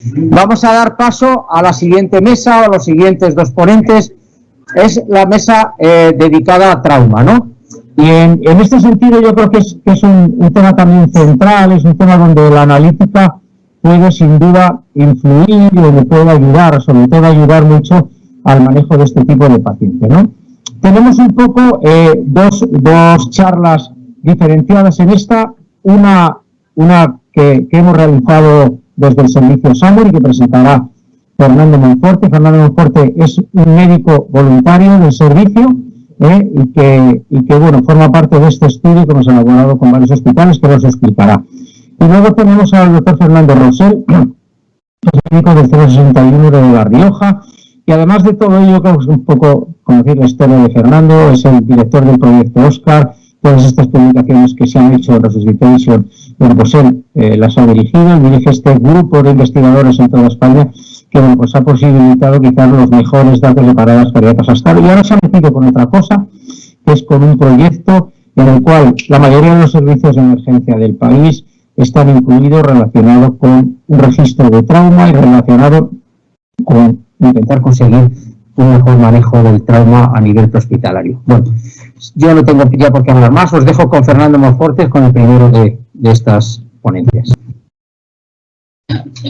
Vamos a dar paso a la siguiente mesa o a los siguientes dos ponentes. Es la mesa dedicada a trauma, ¿no? Y en este sentido yo creo que es un tema también central, es un tema donde la analítica puede sin duda influir y le puede ayudar, sobre todo ayudar mucho al manejo de este tipo de pacientes, ¿no? Tenemos un poco dos charlas diferenciadas en esta, una que hemos realizado desde el servicio SAMUR y que presentará Fernando Monforte. Fernando Monforte es un médico voluntario del servicio y que bueno, forma parte de este estudio que hemos elaborado con varios hospitales, que nos explicará. Y luego tenemos al doctor Fernando Rosell, que es médico del 061 de La Rioja, y además de todo ello, creo que es un poco conocer la historia de Fernando, es el director del proyecto Oscar, todas estas publicaciones que se han hecho en Resuscitation, bueno, pues él las ha dirigido, él dirige este grupo de investigadores en toda España que bueno, pues ha posibilitado quizás los mejores datos de paradas cardíacas hasta ahora. Y ahora se ha metido con otra cosa, que es con un proyecto en el cual la mayoría de los servicios de emergencia del país están incluidos relacionados con un registro de trauma y relacionado con intentar conseguir un mejor manejo del trauma a nivel hospitalario. Bueno, yo no tengo ya por qué hablar más, os dejo con Fernando Monforte, con el primero de estas ponencias.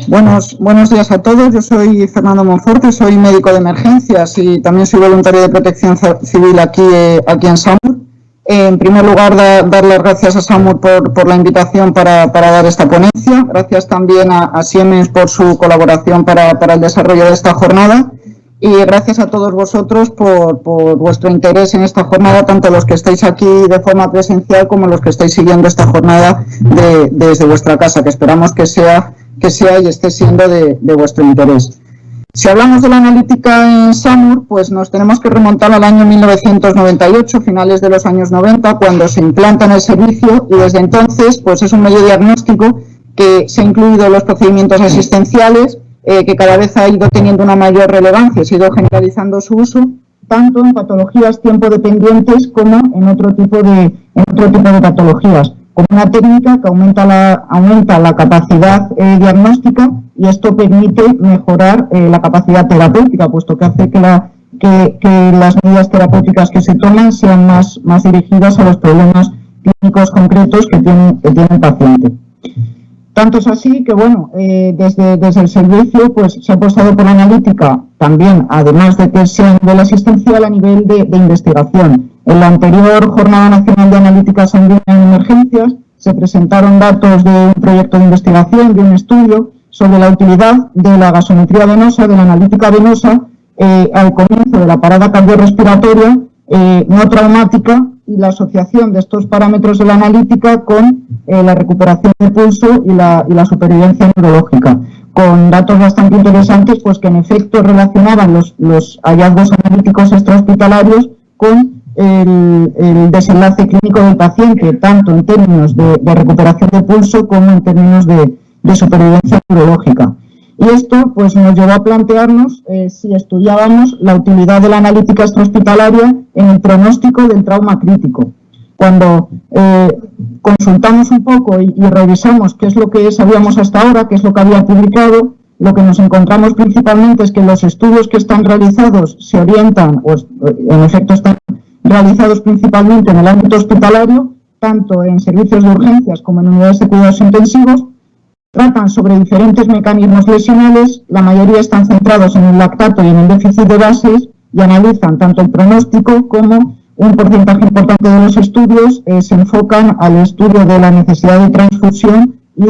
Buenos días a todos, yo soy Fernando Monforte, soy médico de emergencias y también soy voluntario de protección civil aquí en SAMUR. En primer lugar, dar las gracias a SAMUR por la invitación para dar esta ponencia. Gracias también a Siemens por su colaboración para el desarrollo de esta jornada. Y gracias a todos vosotros por vuestro interés en esta jornada, tanto los que estáis aquí de forma presencial como los que estáis siguiendo esta jornada desde vuestra casa, que esperamos que sea y esté siendo de vuestro interés. Si hablamos de la analítica en SAMUR, pues nos tenemos que remontar al año 1998, finales de los años 90, cuando se implanta en el servicio, y desde entonces pues es un medio diagnóstico que se ha incluido en los procedimientos asistenciales, que cada vez ha ido teniendo una mayor relevancia, se ha ido generalizando su uso, tanto en patologías tiempo dependientes como en otro tipo de patologías, como una técnica que aumenta la capacidad diagnóstica, y esto permite mejorar la capacidad terapéutica, puesto que hace que las medidas terapéuticas que se toman sean más dirigidas a los problemas clínicos concretos que tiene el paciente. Tanto es así que, bueno, desde el servicio pues se ha apostado por la analítica también, además de que sea a nivel asistencial, a nivel de investigación. En la anterior Jornada Nacional de Analítica Sanguínea en Emergencias se presentaron datos de un proyecto de investigación, de un estudio sobre la utilidad de la gasometría venosa, de la analítica venosa, al comienzo de la parada cardiorrespiratoria no traumática, y la asociación de estos parámetros de la analítica con la recuperación de pulso y la supervivencia neurológica, con datos bastante interesantes, pues que en efecto relacionaban los hallazgos analíticos extrahospitalarios con el desenlace clínico del paciente, tanto en términos de recuperación de pulso como en términos de supervivencia neurológica. Y esto pues nos llevó a plantearnos si estudiábamos la utilidad de la analítica extrahospitalaria en el pronóstico del trauma crítico. Cuando consultamos un poco y revisamos qué es lo que sabíamos hasta ahora, qué es lo que había publicado, lo que nos encontramos principalmente es que los estudios que están realizados se orientan, o en efecto están realizados principalmente en el ámbito hospitalario, tanto en servicios de urgencias como en unidades de cuidados intensivos. Tratan sobre diferentes mecanismos lesionales, la mayoría están centrados en el lactato y en el déficit de bases, y analizan tanto el pronóstico como un porcentaje importante de los estudios se enfocan al estudio de la necesidad de transfusión y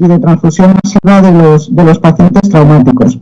de transfusión masiva de los pacientes traumáticos.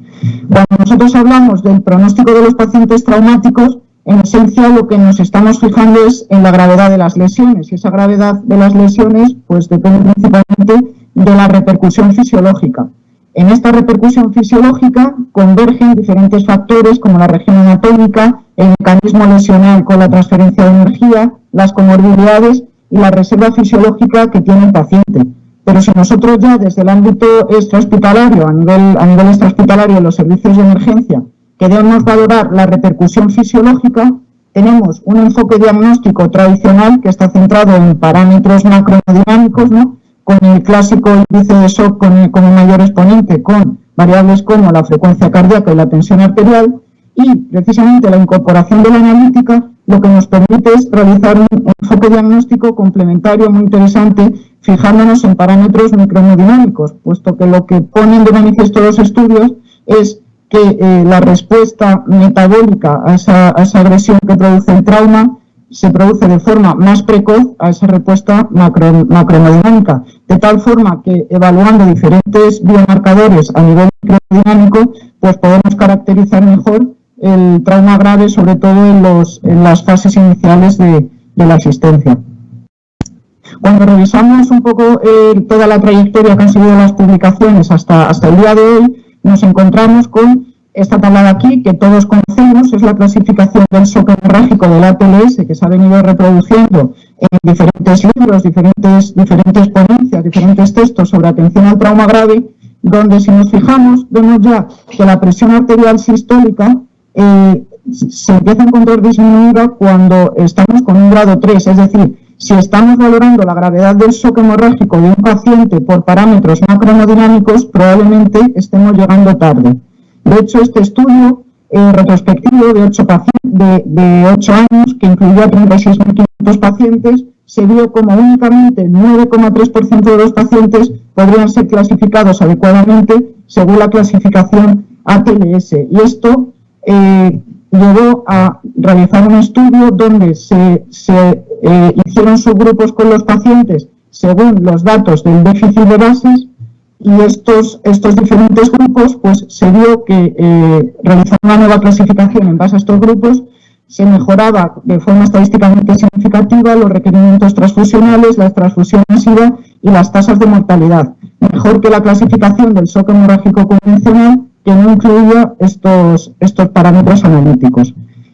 Cuando nosotros hablamos del pronóstico de los pacientes traumáticos, en esencia lo que nos estamos fijando es en la gravedad de las lesiones, y esa gravedad de las lesiones pues depende principalmente de la repercusión fisiológica. En esta repercusión fisiológica convergen diferentes factores como la región anatómica, el mecanismo lesional con la transferencia de energía, las comorbilidades y la reserva fisiológica que tiene el paciente. Pero si nosotros ya desde el ámbito extrahospitalario, a nivel extrahospitalario en los servicios de emergencia, queremos valorar la repercusión fisiológica, tenemos un enfoque diagnóstico tradicional que está centrado en parámetros macrodinámicos, ¿no?, con el clásico índice de shock como mayor exponente, con variables como la frecuencia cardíaca y la tensión arterial, y precisamente la incorporación de la analítica lo que nos permite es realizar un enfoque diagnóstico complementario muy interesante, fijándonos en parámetros microhemodinámicos, puesto que lo que ponen de manifiesto los estudios es que la respuesta metabólica a esa agresión que produce el trauma se produce de forma más precoz a esa respuesta macrohemodinámica, de tal forma que evaluando diferentes biomarcadores a nivel microhemodinámico, pues podemos caracterizar mejor el trauma grave, sobre todo en las fases iniciales de la asistencia. Cuando revisamos un poco toda la trayectoria que han seguido las publicaciones hasta el día de hoy, nos encontramos con esta tabla de aquí, que todos conocemos, es la clasificación del shock hemorrágico del ATLS, que se ha venido reproduciendo en diferentes libros, diferentes ponencias, diferentes textos sobre atención al trauma grave, donde si nos fijamos, vemos ya que la presión arterial sistólica se empieza a encontrar disminuida cuando estamos con un grado 3, es decir, si estamos valorando la gravedad del shock hemorrágico de un paciente por parámetros macrohemodinámicos, probablemente estemos llegando tarde. De hecho, este estudio retrospectivo de 8 años, que incluyó a 36.500 pacientes, se vio como únicamente 9,3% de los pacientes podrían ser clasificados adecuadamente según la clasificación ATLS. Y esto llevó a realizar un estudio donde se hicieron subgrupos con los pacientes según los datos del déficit de bases, y estos diferentes grupos, pues se vio que realizando una nueva clasificación en base a estos grupos se mejoraba de forma estadísticamente significativa los requerimientos transfusionales, la transfusión masiva y las tasas de mortalidad, mejor que la clasificación del shock hemorrágico convencional, que no incluía estos parámetros analíticos.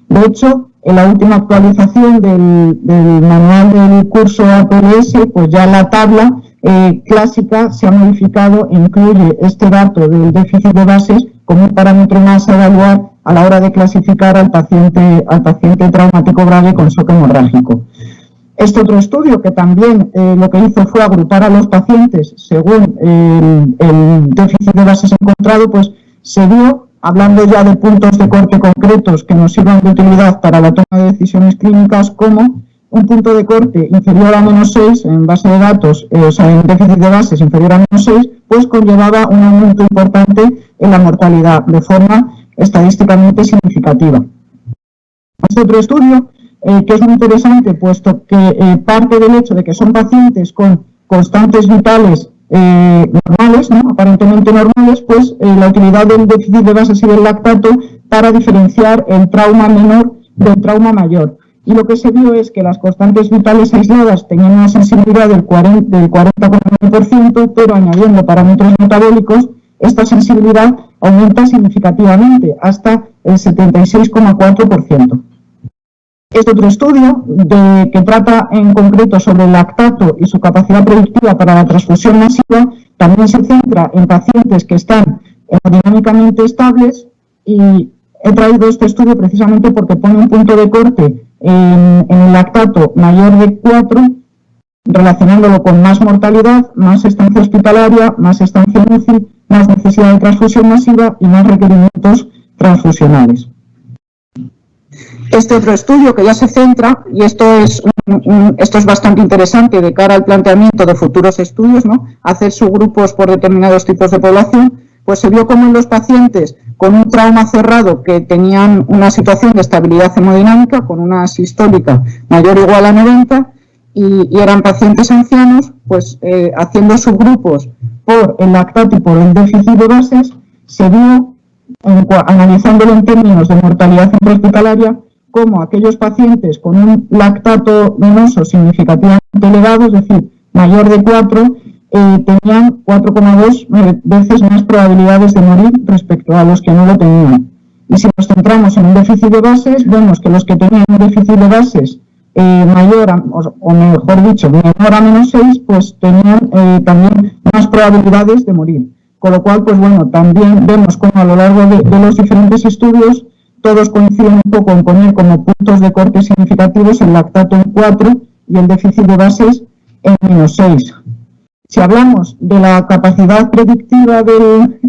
De hecho, en la última actualización del manual del curso ATLS, pues ya la tabla clásica se ha modificado e incluye este dato del déficit de bases como un parámetro más a evaluar a la hora de clasificar al paciente traumático grave con shock hemorrágico. Este otro estudio, que también lo que hizo fue agrupar a los pacientes según el déficit de bases encontrado, pues se vio, hablando ya de puntos de corte concretos que nos sirvan de utilidad para la toma de decisiones clínicas, como un punto de corte inferior a -6 en base de datos, o sea, en déficit de bases inferior a -6, pues conllevaba un aumento importante en la mortalidad de forma estadísticamente significativa. Este otro estudio, que es muy interesante, puesto que parte del hecho de que son pacientes con constantes vitales normales, ¿no?, aparentemente normales, pues la utilidad del déficit de bases y del lactato para diferenciar el trauma menor del trauma mayor. Y lo que se vio es que las constantes vitales aisladas tenían una sensibilidad del 40,9%, pero añadiendo parámetros metabólicos, esta sensibilidad aumenta significativamente hasta el 76,4%. Este otro estudio, que trata en concreto sobre el lactato y su capacidad predictiva para la transfusión masiva, también se centra en pacientes que están hemodinámicamente estables, y he traído este estudio precisamente porque pone un punto de corte en el lactato mayor de 4, relacionándolo con más mortalidad, más estancia hospitalaria, más estancia en UCI, más necesidad de transfusión masiva y más requerimientos transfusionales. Este otro estudio, que ya se centra, y esto es bastante interesante de cara al planteamiento de futuros estudios, ¿no?, hacer subgrupos por determinados tipos de población, pues se vio como en los pacientes con un trauma cerrado que tenían una situación de estabilidad hemodinámica con una sistólica mayor o igual a 90 y eran pacientes ancianos, pues haciendo subgrupos por el lactato y por el déficit de bases, se vio, analizándolo en términos de mortalidad intrahospitalaria, como aquellos pacientes con un lactato venoso significativamente elevado, es decir, mayor de 4, tenían 4,2 veces más probabilidades de morir respecto a los que no lo tenían. Y si nos centramos en un déficit de bases, vemos que los que tenían un déficit de bases mayor, o mejor dicho, menor a -6, pues tenían también más probabilidades de morir. Con lo cual, pues bueno, también vemos como a lo largo de los diferentes estudios todos coinciden un poco en poner como puntos de corte significativos el lactato en 4 y el déficit de bases en -6. Si hablamos de la capacidad predictiva del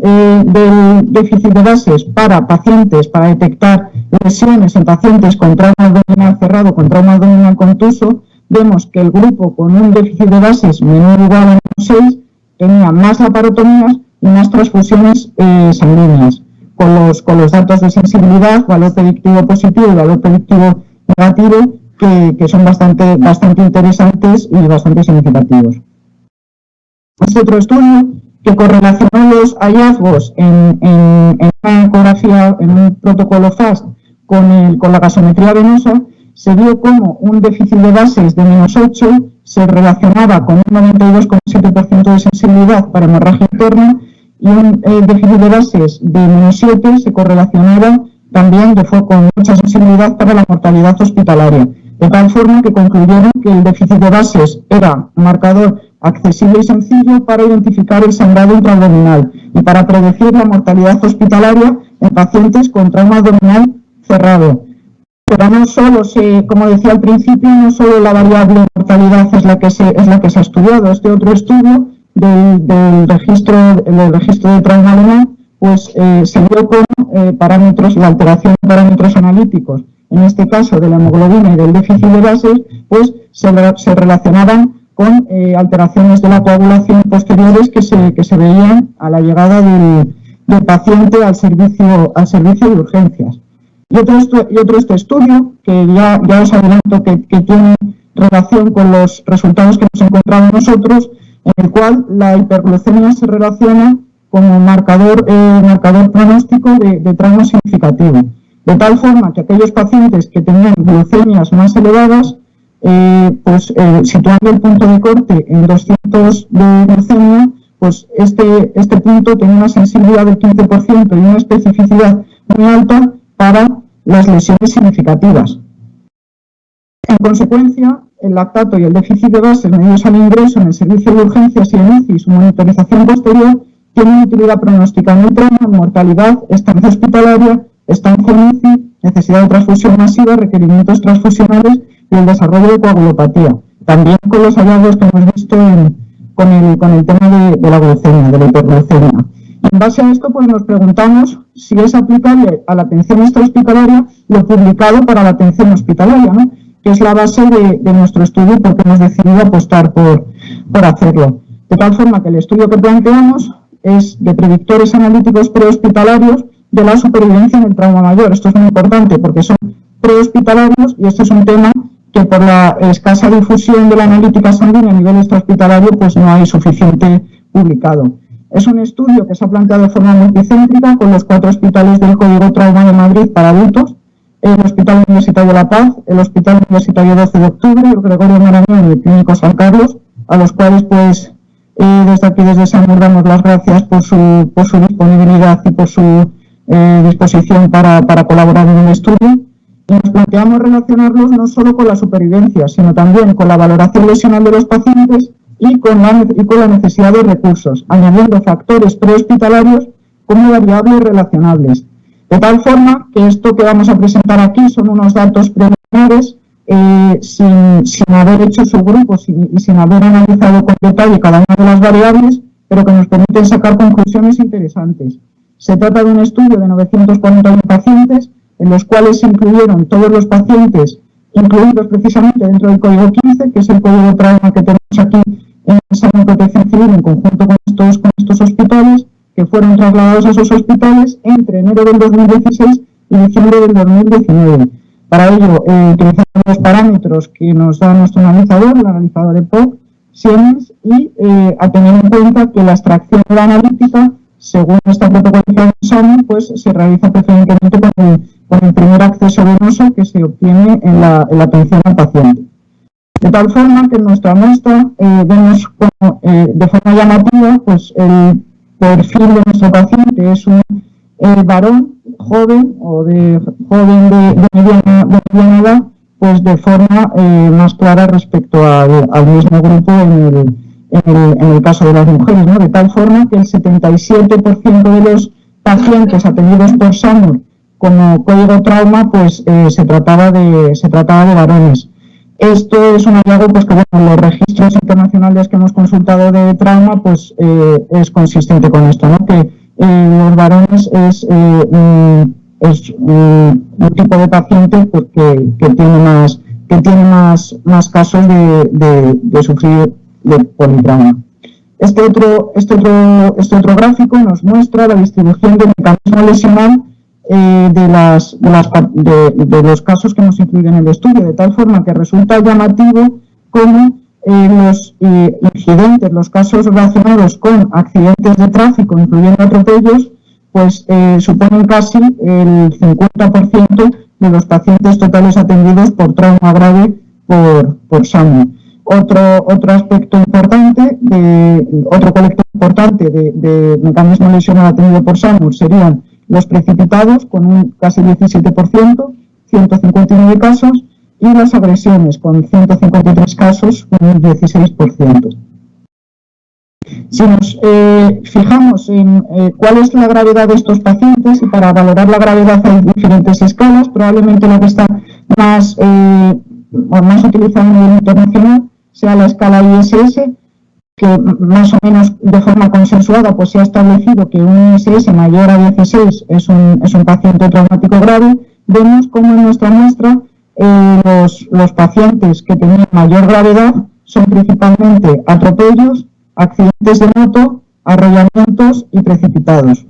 déficit de bases para pacientes, para detectar lesiones en pacientes con trauma abdominal cerrado, con trauma abdominal contuso, vemos que el grupo con un déficit de bases menor o igual a -6 tenía más laparotomías y más transfusiones sanguíneas, con los datos de sensibilidad, valor predictivo positivo y valor predictivo negativo, que son bastante interesantes y bastante significativos. Es otro estudio que correlacionó los hallazgos en una ecografía, en un protocolo FAST con la gasometría venosa. Se vio como un déficit de bases de -8 se relacionaba con un 92,7% de sensibilidad para hemorragia interna y un déficit de bases de -7 se correlacionaba también con mucha sensibilidad para la mortalidad hospitalaria, de tal forma que concluyeron que el déficit de bases era un marcador accesible y sencillo para identificar el sangrado intraabdominal y para predecir la mortalidad hospitalaria en pacientes con trauma abdominal cerrado. Pero no solo como decía al principio, no solo la variable mortalidad es la que se ha estudiado. Este otro estudio del registro de trauma alemán, pues se vio como parámetros, la alteración de parámetros analíticos, en este caso de la hemoglobina y del déficit de bases, pues se relacionaban con alteraciones de la coagulación posteriores que se veían a la llegada del paciente al servicio de urgencias. Y otro este estudio, que ya os adelanto que tiene relación con los resultados que hemos encontrado nosotros, en el cual la hiperglucemia se relaciona como marcador pronóstico de trauma significativo. De tal forma que aquellos pacientes que tenían glucemias más elevadas, situando el punto de corte en 200 de glucemia, pues este punto tenía una sensibilidad del 15% y una especificidad muy alta para las lesiones significativas. En consecuencia, el lactato y el déficit de bases medidos al ingreso en el servicio de urgencias y en UCI, su monitorización posterior, tienen utilidad pronóstica en el trauma, mortalidad, estancia hospitalaria, estancia en UCI, necesidad de transfusión masiva, requerimientos transfusionales y el desarrollo de coagulopatía. También con los hallazgos que hemos visto con el tema de la glucemia, de la hiperglucemia. En base a esto, pues nos preguntamos si es aplicable a la atención extrahospitalaria lo publicado para la atención hospitalaria, ¿no?, que es la base de nuestro estudio, porque hemos decidido apostar por hacerlo. De tal forma que el estudio que planteamos es de predictores analíticos prehospitalarios de la supervivencia en el trauma mayor. Esto es muy importante porque son prehospitalarios y este es un tema que por la escasa difusión de la analítica sanguínea a nivel extrahospitalario pues no hay suficiente publicado. Es un estudio que se ha planteado de forma multicéntrica con los 4 hospitales del Código Trauma de Madrid para adultos, el Hospital Universitario La Paz, el Hospital Universitario 12 de Octubre, el Gregorio Marañón y el Clínico San Carlos, a los cuales pues desde aquí, desde SAMUR, damos las gracias por su disponibilidad y por su disposición para colaborar en el estudio. Y nos planteamos relacionarlos no solo con la supervivencia, sino también con la valoración lesional de los pacientes y con la necesidad de recursos, añadiendo factores prehospitalarios como variables relacionables. De tal forma que esto que vamos a presentar aquí son unos datos preliminares sin haber hecho subgrupos y sin haber analizado con detalle cada una de las variables, pero que nos permiten sacar conclusiones interesantes. Se trata de un estudio de 941 pacientes, en los cuales se incluyeron todos los pacientes, incluidos precisamente dentro del Código 15, que es el Código Trauma que tenemos aquí en SAMUR Protección Civil en conjunto con estos hospitales, que fueron trasladados a esos hospitales entre enero del 2016 y diciembre del 2019. Para ello, utilizamos los parámetros que nos da nuestro analizador, el analizador EPOC, Siemens, y a tener en cuenta que la extracción de la analítica, según esta protocolización de SAMUR, pues se realiza preferentemente con el primer acceso venoso que se obtiene en la atención al paciente. De tal forma que en nuestra muestra vemos como, de forma llamativa, pues el perfil de nuestro paciente es un varón joven o de mediana edad, pues de forma más clara respecto al mismo grupo en el caso de las mujeres, ¿no? De tal forma que el 77% de los pacientes atendidos por SAMUR como código trauma, pues se trataba de varones. Esto es un hallazgo pues, que bueno, los registros internacionales que hemos consultado de trauma pues, es consistente con esto, ¿no? Que los varones es un tipo de paciente pues, que tiene más casos de sufrir de politrauma. Este otro gráfico nos muestra la distribución del mecanismo lesional de los casos que hemos incluido en el estudio, de tal forma que resulta llamativo cómo los incidentes, los casos relacionados con accidentes de tráfico, incluyendo atropellos, pues suponen casi el 50% de los pacientes totales atendidos por trauma grave por SAMUR. Otro aspecto importante, otro colectivo importante de mecanismo lesional atendido por SAMUR serían los precipitados, con un casi 17%, 159 casos, y las agresiones, con 153 casos, con un 16%. Si nos fijamos en cuál es la gravedad de estos pacientes, y para valorar la gravedad hay diferentes escalas, probablemente la que está más utilizada a nivel internacional sea la escala ISS, que más o menos de forma consensuada pues se ha establecido que un ISS mayor a 16 es un paciente traumático grave. Vemos cómo en nuestra muestra los pacientes que tenían mayor gravedad son principalmente atropellos, accidentes de moto, arrollamientos y precipitados.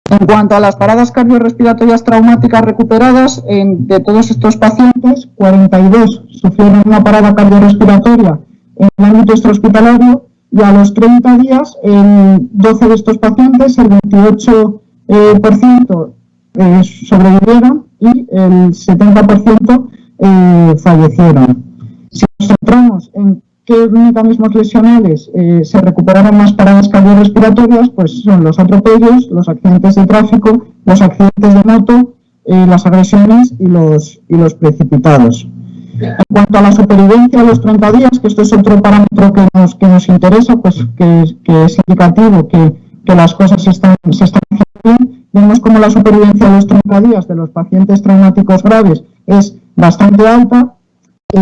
En cuanto a las paradas cardiorrespiratorias traumáticas recuperadas, de todos estos pacientes, 42 sufrieron una parada cardiorrespiratoria en el ámbito extrahospitalario, y a los 30 días, en 12 de estos pacientes, el 28% sobrevivieron y el 70% fallecieron. Si nos centramos en qué mecanismos lesionales se recuperaron más paradas cardiorrespiratorias, pues son los atropellos, los accidentes de tráfico, los accidentes de moto, las agresiones y los precipitados. En cuanto a la supervivencia a los 30 días, que esto es otro parámetro que nos interesa, pues que es indicativo que las cosas se están haciendo bien, vemos como la supervivencia a los 30 días de los pacientes traumáticos graves es bastante alta. Y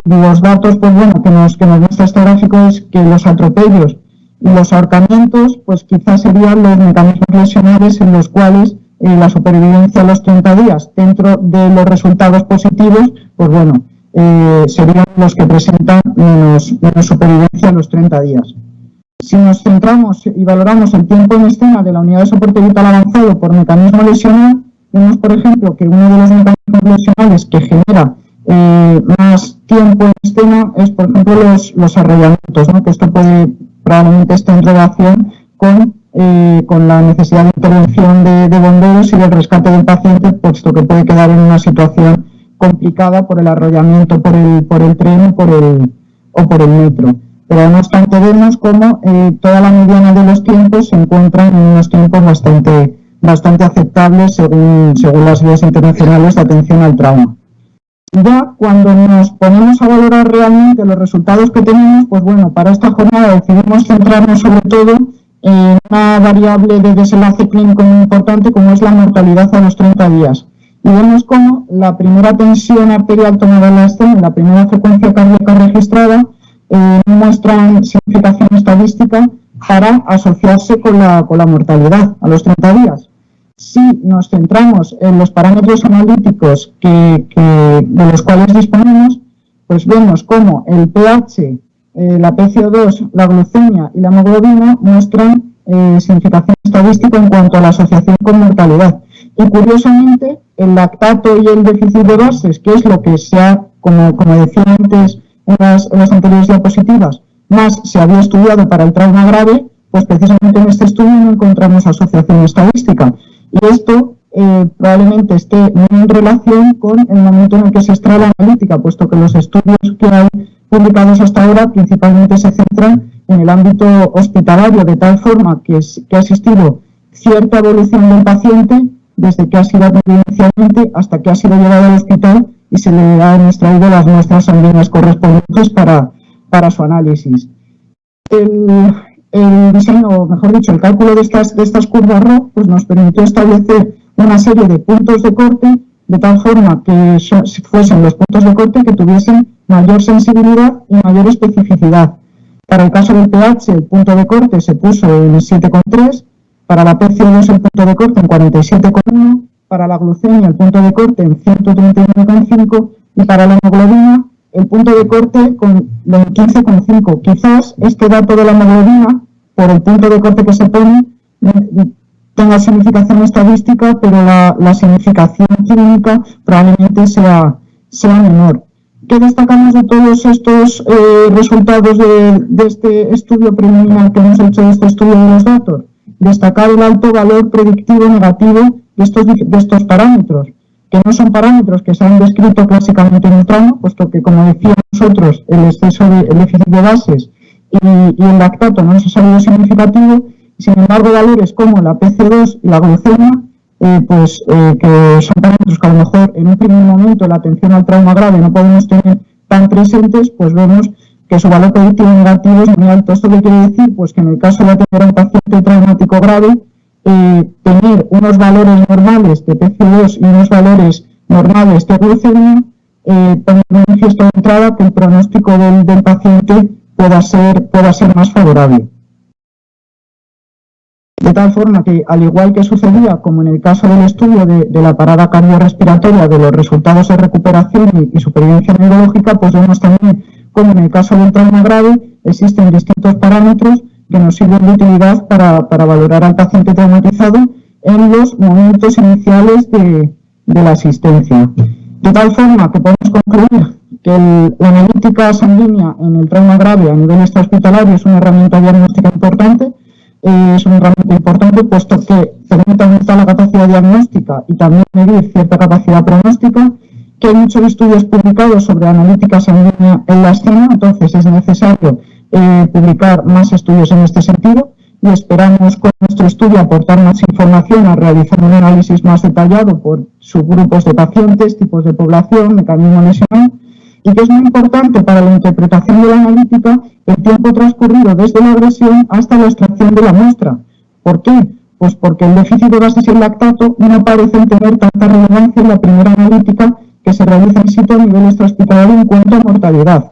los datos pues bueno, que nos muestra este gráfico es que los atropellos y los ahorcamientos pues quizás serían los mecanismos lesionales en los cuales la supervivencia a los 30 días dentro de los resultados positivos pues bueno, serían los que presentan menos supervivencia a los 30 días. Si nos centramos y valoramos el tiempo en escena de la unidad de soporte vital avanzado por mecanismo lesional, vemos por ejemplo que uno de los mecanismos lesionales que genera más tiempo en escena es, por ejemplo, los arrollamientos, ¿no? Que esto probablemente esté en relación con la necesidad de intervención de bomberos y del rescate del paciente, puesto que puede quedar en una situación complicada por el arrollamiento por el tren o por el metro. Pero no obstante vemos cómo toda la mediana de los tiempos se encuentra en unos tiempos bastante aceptables según las guías internacionales de atención al trauma. Ya cuando nos ponemos a valorar realmente los resultados que tenemos, pues bueno, para esta jornada decidimos centrarnos sobre todo en una variable de desenlace clínico muy importante como es la mortalidad a los 30 días. Y vemos cómo la primera tensión arterial tomada en la escena, la primera frecuencia cardíaca registrada, muestran significación estadística para asociarse con la mortalidad a los 30 días. Si nos centramos en los parámetros analíticos de los cuales disponemos, pues vemos cómo el pH, la PCO2, la glucemia y la hemoglobina muestran significación estadística en cuanto a la asociación con mortalidad. Y curiosamente, el lactato y el déficit de bases, que es lo que se ha, como decía antes en las anteriores diapositivas, más se había estudiado para el trauma grave, pues precisamente en este estudio no encontramos asociación estadística. Y esto probablemente esté muy en relación con el momento en el que se extrae la analítica, puesto que los estudios que hay publicados hasta ahora principalmente se centran en el ámbito hospitalario, de tal forma que ha existido cierta evolución del paciente desde que ha sido atendido inicialmente hasta que ha sido llevado al hospital y se le han extraído las muestras sanguíneas correspondientes para su análisis. El diseño, mejor dicho, el cálculo de estas curvas ROC pues nos permitió establecer una serie de puntos de corte de tal forma que fuesen los puntos de corte que tuviesen mayor sensibilidad y mayor especificidad. Para el caso del pH, el punto de corte se puso en 7,3, para la PCO2 el punto de corte en 47,1, para la glucemia el punto de corte en 139,5 y para la hemoglobina el punto de corte en 15,5. Quizás este dato de la hemoglobina, por el punto de corte que se pone, tenga significación estadística, pero la significación clínica probablemente sea menor. ¿Qué destacamos de todos estos resultados de este estudio preliminar que hemos hecho, de este estudio de los datos? Destacar el alto valor predictivo negativo de estos parámetros, que no son parámetros que se han descrito clásicamente en el trauma, puesto que, como decíamos nosotros, el déficit de bases y el lactato no nos ha salido significativo. Sin embargo, valores como la PC2 y la glucemia, que son parámetros que a lo mejor en un primer momento la atención al trauma grave no podemos tener tan presentes, pues vemos que su valor predictivo negativo es muy alto. ¿Esto qué quiere decir? Pues que en el caso de atender a un paciente traumático grave, tener unos valores normales de PC2 y unos valores normales de glucemia pone de manifiesto de entrada que el pronóstico del paciente pueda ser más favorable. De tal forma que, al igual que sucedía como en el caso del estudio de la parada cardiorrespiratoria, de los resultados de recuperación y supervivencia neurológica, pues vemos también como en el caso del trauma grave existen distintos parámetros que nos sirven de utilidad para valorar al paciente traumatizado en los momentos iniciales de la asistencia. De tal forma que podemos concluir que la analítica sanguínea en el trauma grave a nivel extrahospitalario es una herramienta diagnóstica importante. Es una herramienta importante puesto que permite aumentar la capacidad diagnóstica y también medir cierta capacidad pronóstica, que hay muchos estudios publicados sobre analítica sanguínea en la escena, entonces es necesario publicar más estudios en este sentido y esperamos con nuestro estudio aportar más información a realizar un análisis más detallado por subgrupos de pacientes, tipos de población, mecanismo lesional, y que es muy importante para la interpretación de la analítica el tiempo transcurrido desde la agresión hasta la extracción de la muestra. ¿Por qué? Pues porque el déficit de bases y el lactato no parecen tener tanta relevancia en la primera analítica que se realiza in situ a nivel extrahospitalario en cuanto a mortalidad.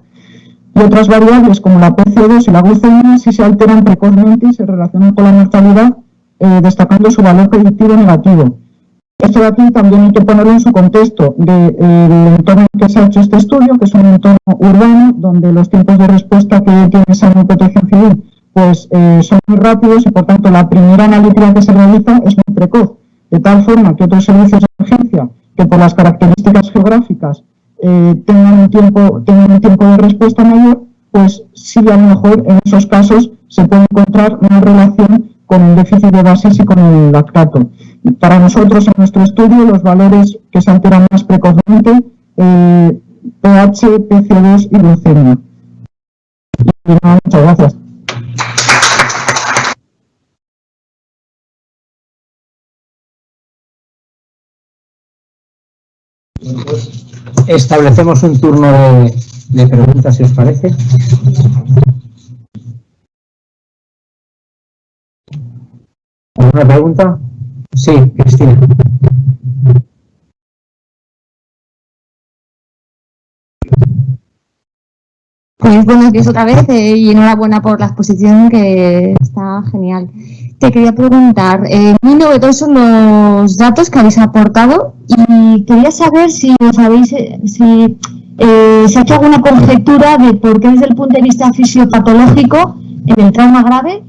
Y otras variables como la PC2 y la glucemia sí se alteran precozmente y se relacionan con la mortalidad, destacando su valor predictivo negativo. Esto de aquí también hay que ponerlo en su contexto del entorno en que se ha hecho este estudio, que es un entorno urbano, donde los tiempos de respuesta que tiene SAMUR Protección Civil pues, son muy rápidos y, por tanto, la primera analítica que se realiza es muy precoz, de tal forma que otros servicios de emergencia, que por las características geográficas tengan un tiempo de respuesta mayor, pues sí, a lo mejor en esos casos se puede encontrar una relación con el déficit de bases y con el lactato. Para nosotros, en nuestro estudio, los valores que se alteran más precozmente, pH, PC2 y glucemia. Y nada, muchas gracias. Establecemos un turno de preguntas, si os parece. ¿Alguna pregunta? Sí, Cristina. Pues buenos días otra vez y enhorabuena por la exposición, que está genial. Te quería preguntar, muy novedosos los datos que habéis aportado y quería saber si se ha hecho alguna conjetura de por qué desde el punto de vista fisiopatológico en el trauma grave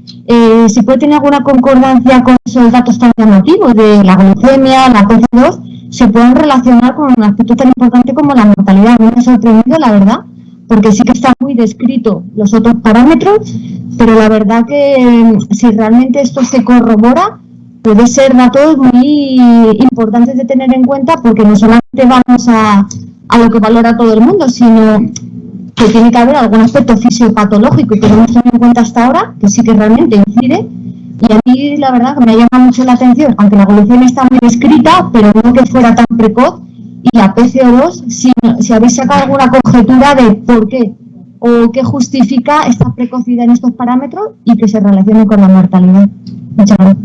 si puede tener alguna concordancia con esos datos tan llamativos de la glucemia, la PC2, se pueden relacionar con un aspecto tan importante como la mortalidad. Me ha sorprendido, la verdad, porque sí que está muy descrito los otros parámetros, pero la verdad que si realmente esto se corrobora, puede ser datos muy importantes de tener en cuenta, porque no solamente vamos a lo que valora todo el mundo, sino que tiene que haber algún aspecto fisiopatológico que no hemos tenido en cuenta hasta ahora, que sí que realmente incide. Y a mí la verdad que me ha llamado mucho la atención, aunque la glucemia está muy descrita, pero no que fuera tan precoz, y la PCO2, si habéis sacado alguna conjetura de por qué o qué justifica esta precocidad en estos parámetros y que se relacione con la mortalidad. Muchas gracias.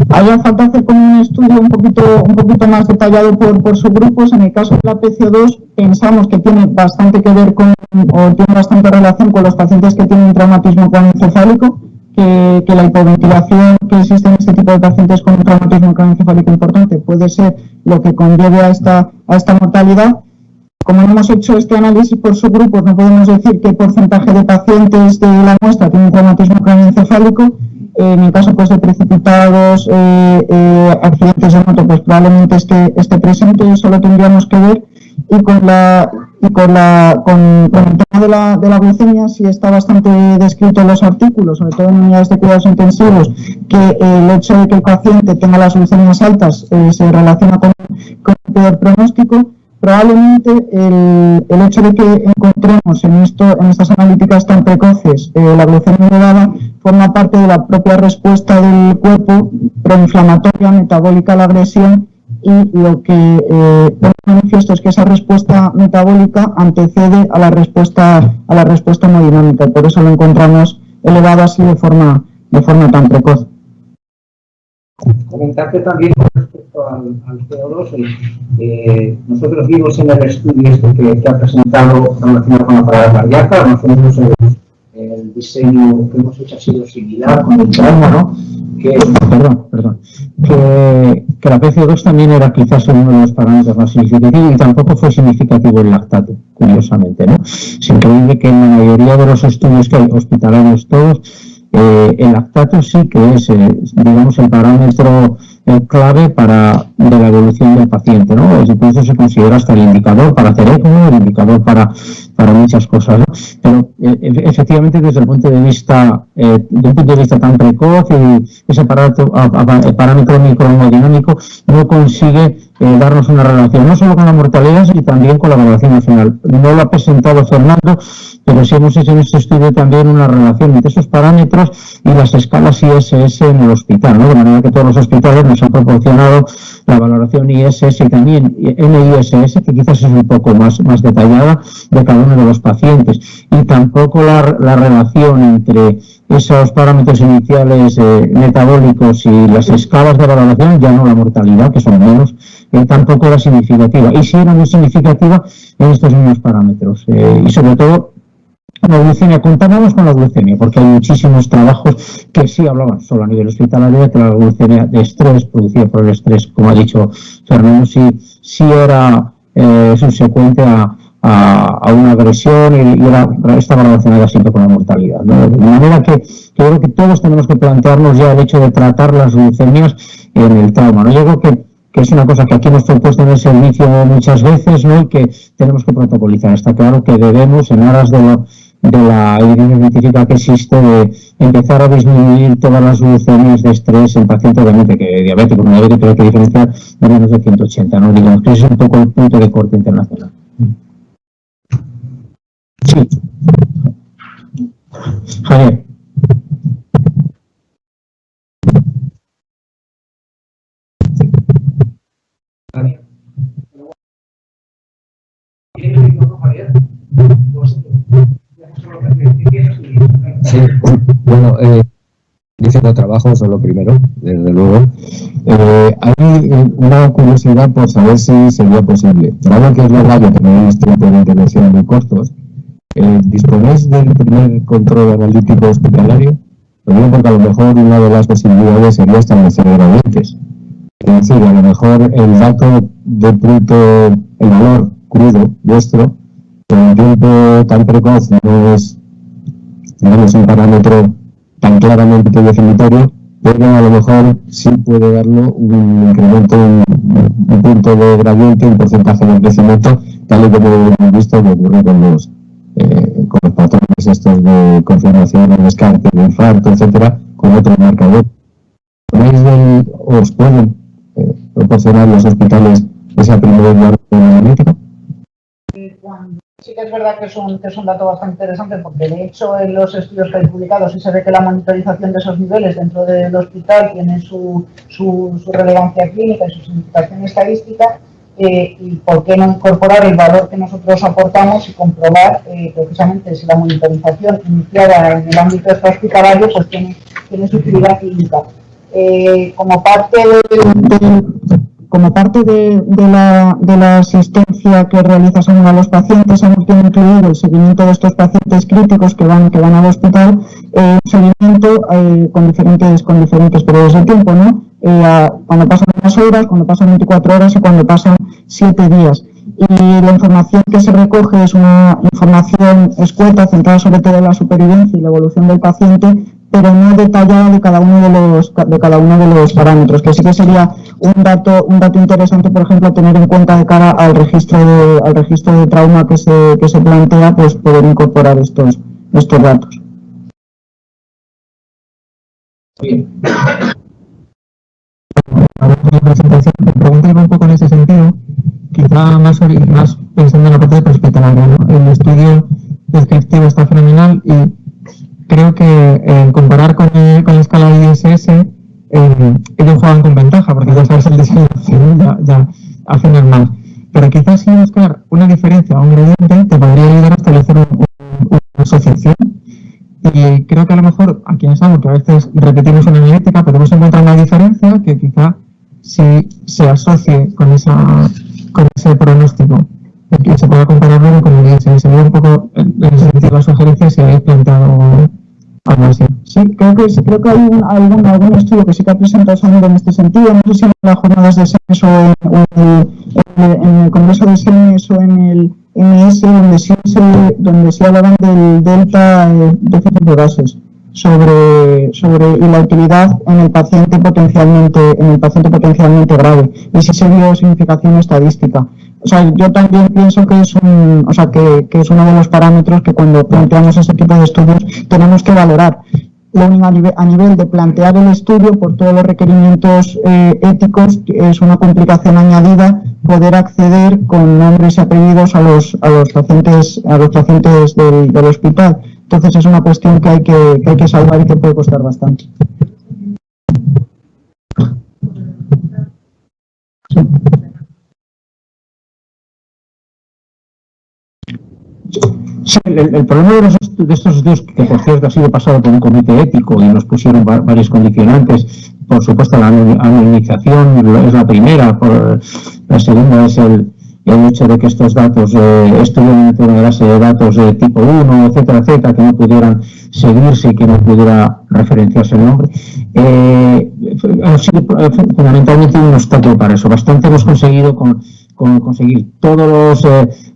haría falta hacer como un estudio un poquito más detallado por subgrupos. En el caso de la PCO2 pensamos que tiene bastante que ver con, o tiene bastante relación con los pacientes que tienen traumatismo craneoencefálico, que la hipoventilación que existe en este tipo de pacientes con un traumatismo craneoencefálico importante puede ser lo que conlleve a esta mortalidad. Como no hemos hecho este análisis por subgrupos, no podemos decir qué porcentaje de pacientes de la muestra tienen traumatismo craneoencefálico. En el caso pues, de precipitados, accidentes de moto, pues probablemente esté presente. Eso lo tendríamos que ver. Y con el tema de la glucemia, sí está bastante descrito en los artículos, sobre todo en unidades de cuidados intensivos, que el hecho de que el paciente tenga las glucemias altas se relaciona con un peor pronóstico. Probablemente el hecho de que encontremos en estas analíticas tan precoces la glucemia elevada forma parte de la propia respuesta del cuerpo proinflamatoria, metabólica a la agresión, y lo que pone manifiesto es que esa respuesta metabólica antecede a la respuesta hemodinámica, y por eso lo encontramos elevado así de forma tan precoz. Comentarte también con respecto al CO2, nosotros vimos en el estudio que ha presentado relacionado con la parada cardíaca, nosotros el diseño que hemos hecho ha sido similar con el trauma, ¿no? Que la PCO2 también era quizás uno de los parámetros más significativos, y tampoco fue significativo el lactato, curiosamente, ¿no? Es increíble que en la mayoría de los estudios que hay, hospitalarios todos, el lactato sí que es, digamos, el parámetro clave de la evolución del paciente, ¿no? Incluso se considera hasta el indicador para hacer ECMO, el indicador para muchas cosas, ¿no? Pero efectivamente desde el punto de vista, de un punto de vista tan precoz, ese parámetro microhemodinámico no consigue darnos una relación no solo con la mortalidad, sino también con la valoración nacional. No lo ha presentado Fernando, pero sí hemos hecho en este estudio también una relación entre esos parámetros y las escalas ISS en el hospital, ¿no? De manera que todos los hospitales nos han proporcionado la valoración ISS y también NISS, que quizás es un poco más detallada de cada uno de los pacientes. Y tampoco la relación entre esos parámetros iniciales metabólicos y las escalas de valoración, ya no la mortalidad, que son menos, tampoco era significativa. Y sí era muy significativa en estos mismos parámetros. Y sobre todo, la glucemia, contábamos con la glucemia, porque hay muchísimos trabajos que sí hablaban solo a nivel hospitalario de que la glucemia de estrés, producida por el estrés, como ha dicho Fernando, sí era subsecuente a una agresión y estaba relacionada siempre con la mortalidad, ¿no? De manera que creo que todos tenemos que plantearnos ya el hecho de tratar las glucemias en el trauma, ¿no? Yo creo que es una cosa que aquí hemos propuesto en el servicio muchas veces, ¿no? Y que tenemos que protocolizar. Está claro que debemos, en aras de la evidencia científica que existe, de empezar a disminuir todas las glucemias de estrés en pacientes obviamente que diabéticos, no diabéticos, pero hay que diferenciar de menos de 180, ¿no? Digamos que ese es un poco el punto de corte internacional. Sí. Javier. Sí, bueno, diciendo trabajo, eso es lo primero, desde luego. Hay una curiosidad por saber si sería posible. Dado que es verdad que tenéis tiempo de intervención de costos, ¿disponéis del primer control analítico hospitalario? Lo digo porque a lo mejor una de las posibilidades sería establecer gradientes. Es decir, a lo mejor el dato de punto, el valor crudo vuestro, con un tiempo tan precoz no es, digamos, un parámetro tan claramente definitorio, pero a lo mejor sí puede darlo un incremento, un punto de gradiente, un porcentaje de crecimiento, tal y como hemos visto que ocurre con los patrones estos de confirmación, de descarte, de infarto, etcétera, con otros marcadores. ¿Os pueden proporcionar los hospitales esa primera analítica? Sí que es verdad que es un dato bastante interesante, porque de hecho en los estudios que hay publicados sí se ve que la monitorización de esos niveles dentro del hospital tiene su relevancia clínica y su significación estadística, y por qué no incorporar el valor que nosotros aportamos y comprobar precisamente si la monitorización iniciada en el ámbito extrahospitalario pues tiene su utilidad clínica. como parte de la asistencia que realiza SAMUR a los pacientes, SAMUR tiene incluido el seguimiento de estos pacientes críticos que van al hospital, un seguimiento con diferentes periodos de tiempo, ¿no? Cuando pasan unas horas, cuando pasan 24 horas y cuando pasan 7 días. Y la información que se recoge es una información escueta, centrada sobre todo en la supervivencia y la evolución del paciente, pero no detallada de cada uno de los parámetros, que sí que sería un dato interesante, por ejemplo, tener en cuenta de cara al registro de trauma que se plantea, pues poder incorporar estos datos. Bien. Ahora la presentación, me pregunto un poco en ese sentido, quizá más pensando en la parte de prehospitalaria, ¿no? El estudio descriptivo está fenomenal y creo que comparar con la escala ISS, ellos juegan con ventaja, porque ya sabes el diseño, ya hacen el más. Pero quizás sin buscar una diferencia o un gradiente te podría ayudar a establecer una asociación. Y creo que a lo mejor aquí en SAMUR, que a veces repetimos una analítica, podemos encontrar una diferencia que quizá si se asocie con ese pronóstico y se pueda comparar luego con el ISS. Sería un poco en ese sentido la sugerencia si habéis planteado algo así. Sí, creo que hay algún estudio que sí que ha presentado SAMUR en este sentido. No sé si en las jornadas de SEMES o en el Congreso de SEMES o en el MS, donde sí hablaban del delta déficit de gases y la utilidad en el paciente potencialmente grave, y si se vio significación estadística. O sea, yo también pienso que es uno de los parámetros que cuando planteamos ese tipo de estudios tenemos que valorar. Lo único a nivel de plantear el estudio, por todos los requerimientos éticos, es una complicación añadida poder acceder con nombres y apellidos a los pacientes del hospital. Entonces es una cuestión que hay que salvar y que puede costar bastante. Sí. Sí, el problema de estos estudios, que por cierto ha sido pasado por un comité ético y nos pusieron varios condicionantes, por supuesto la anonimización es la primera, la segunda es el hecho de que estos datos estuvieran dentro de una base de datos de tipo 1, etcétera, etcétera, que no pudieran seguirse y que no pudiera referenciarse el nombre. Ha sido fundamentalmente un obstáculo para eso. Bastante hemos conseguido con conseguir todos los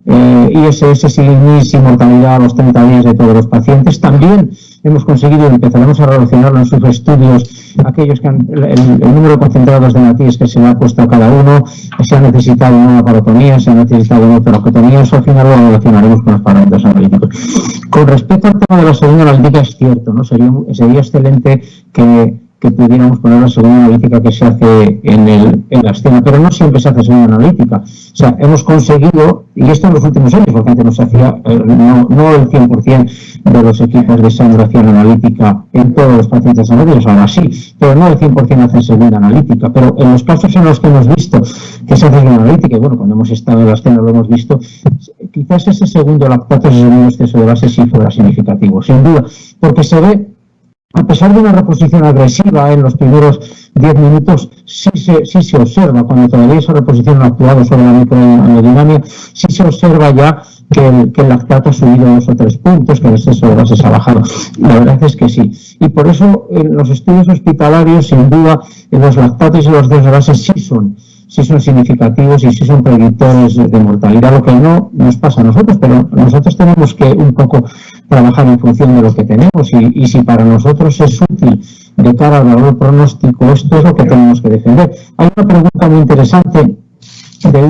ISS sin mortalidad a los 30 días de todos los pacientes. También hemos conseguido, empezaremos a relacionarlo en sus estudios, aquellos que el número de concentrados de matiz que se le ha puesto a cada uno, se ha necesitado una parotomía, se ha necesitado una perocotomía, eso al final lo relacionaremos con los parámetros analíticos. Con respecto al tema de la segunda analítica, es cierto, ¿no? Sería excelente que pudiéramos poner la segunda analítica que se hace en la escena, pero no siempre se hace segunda analítica. O sea, hemos conseguido, y esto en los últimos años, porque antes no se hacía, no el 100% de los equipos de SAMUR hacían analítica en todos los pacientes sanitarios, ahora sí, pero no el 100% hacen segunda analítica. Pero en los casos en los que hemos visto que se hace segunda analítica, y bueno, cuando hemos estado en la escena lo hemos visto, quizás ese segundo lactato, ese segundo exceso de base sí fuera significativo, sin duda, porque se ve, a pesar de una reposición agresiva en los primeros 10 minutos, sí se observa, cuando todavía esa reposición no ha actuado sobre la microhemodinamia, sí se observa ya que el lactato ha subido 2 o 3 puntos, que el exceso de bases ha bajado. La verdad es que sí. Y por eso en los estudios hospitalarios, sin duda, en los lactatos y los excesos de bases sí son significativos y sí son predictores de mortalidad, lo que no nos pasa a nosotros, pero nosotros tenemos que un poco trabajar en función de lo que tenemos y si para nosotros es útil de cara al valor pronóstico, esto es lo que tenemos que defender. Hay una pregunta muy interesante de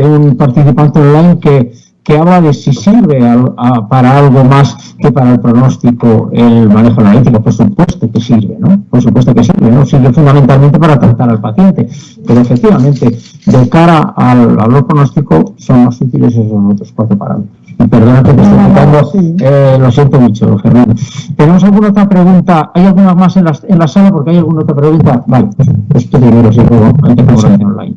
un participante online que habla de si sirve para algo más que para el pronóstico el manejo analítico. Por supuesto que sirve, ¿no? Por supuesto que sirve, ¿no? Sirve fundamentalmente para tratar al paciente, pero efectivamente, de cara al valor pronóstico, son más útiles esos otros 4 parámetros. Y perdona que te estoy quitando, lo siento mucho, Fernando. ¿Tenemos alguna otra pregunta? ¿Hay alguna más en la sala? Porque hay alguna otra pregunta. Vale, pues tú primero, si luego empezamos online.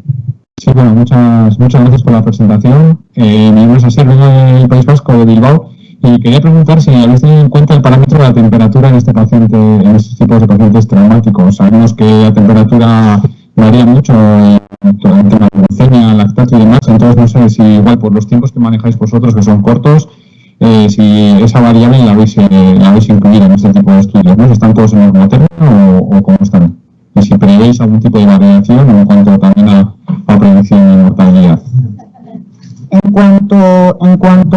Sí, bueno, muchas gracias por la presentación. Mi nombre es Asier, vengo del País Vasco, de Bilbao, Y quería preguntar si habéis tenido en cuenta el parámetro de la temperatura en este paciente, en estos tipos de pacientes traumáticos. Sabemos que la temperatura varía mucho en tema de glucemia, lactato y demás, entonces no sé si igual por los tiempos que manejáis vosotros, que son cortos, si esa variable la habéis incluido en este tipo de estudios, ¿no? ¿Están todos en el materno o cómo están? Y si prevéis algún tipo de variación en cuanto también a predicción de mortalidad. En cuanto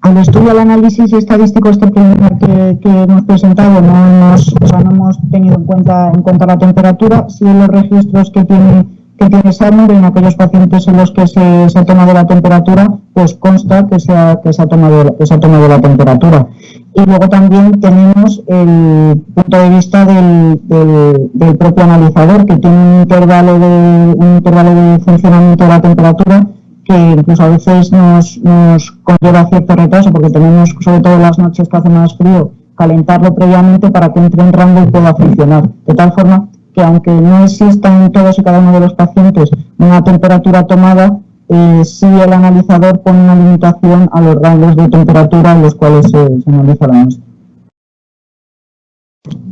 al estudio, al análisis estadístico preliminar que hemos presentado, no hemos tenido en cuenta la temperatura. Sí, en los registros que tiene SAMUR, en aquellos pacientes en los que se ha tomado la temperatura, pues consta que se ha tomado la temperatura. Y luego también tenemos el punto de vista del propio analizador, que tiene un intervalo de funcionamiento de la temperatura que incluso a veces nos conlleva cierto retraso, porque tenemos, sobre todo en las noches que hace más frío, calentarlo previamente para que entre en rango y pueda funcionar. De tal forma que, aunque no exista en todos y cada uno de los pacientes una temperatura tomada, sí el analizador pone una limitación a los rangos de temperatura en los cuales se analiza la muestra.